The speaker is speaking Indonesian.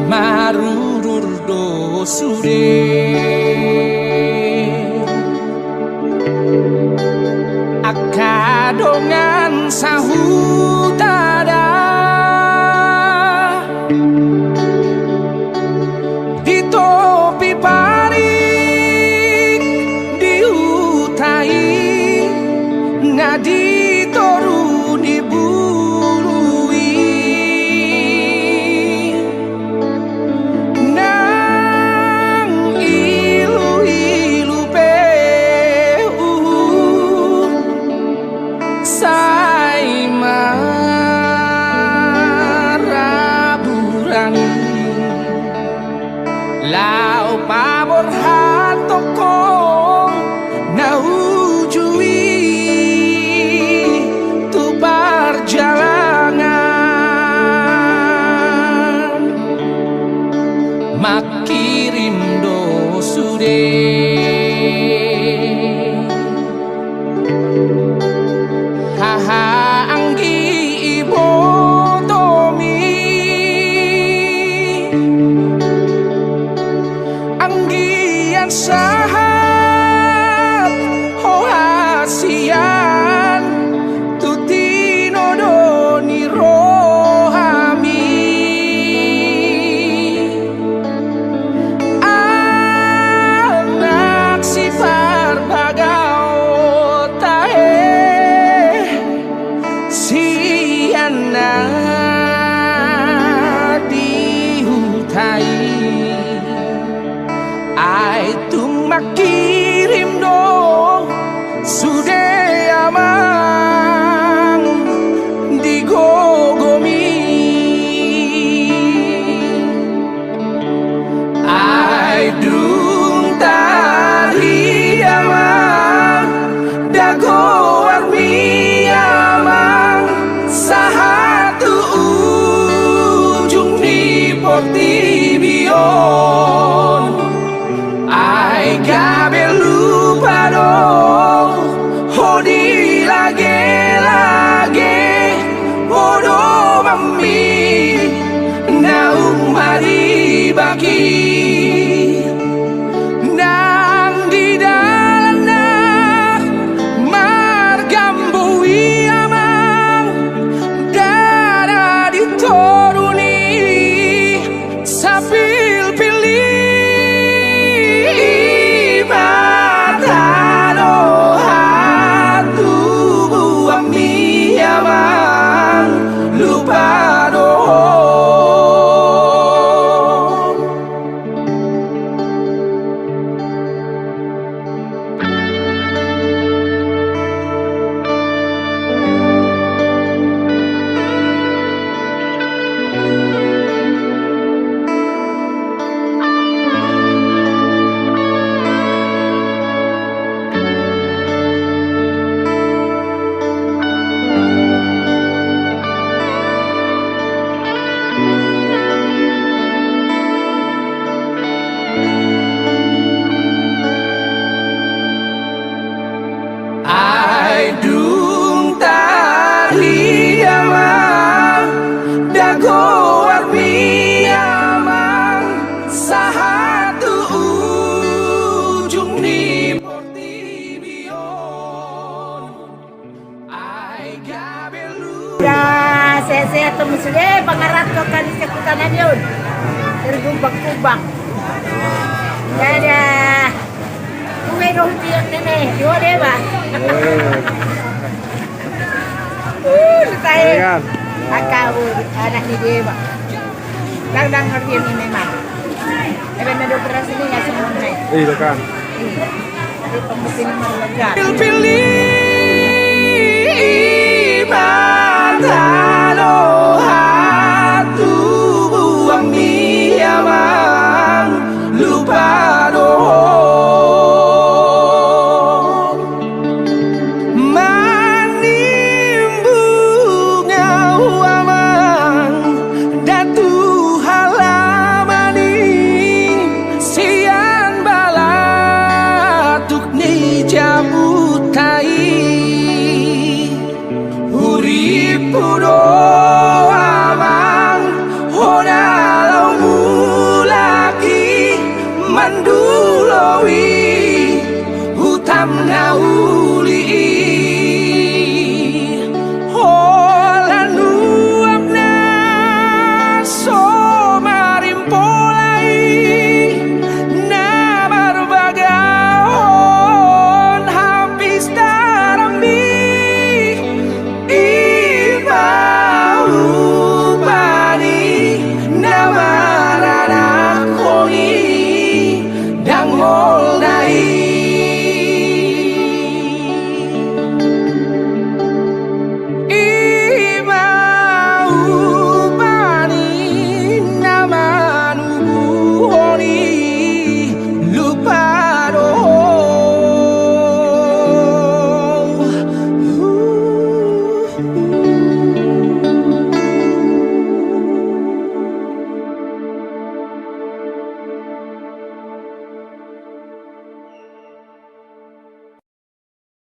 Marurur do sure akadongan sahutada di topi paring diutai nadi toru dibului nang ilu-ilu peu sai maraburani lau pabor hatoko naujui tu perjalanan makirim do sude haha anggi ibotomi anggian sahat hohasian tutino doni rohami anak si parbagao tahe siana dihutai ai tung makirim do sude amang digogomi ai dung tari amang dago warmi amang sahatu ujung di portibion ai gabe lupa dong hodi lage bodo mami naung mari bagi nang di dalana margambui amang dara ditoruni sapil pilih matano hatu buami amang lupa dong ai dung tari amang dago warmi amang sahatu ujung di portibion ai gabelu Ya, saya temu sudah pengarat kau kan sekutanan yun. Tergumbang-gumbang. Ada kue roti yang nenek, dua deh pak. Saya akak anak ni dia pak. Kadang ngerti ini memang. Tapi ada operasi ni nggak semua naik. Iya kan. Jadi pembukin mereka. pilih matano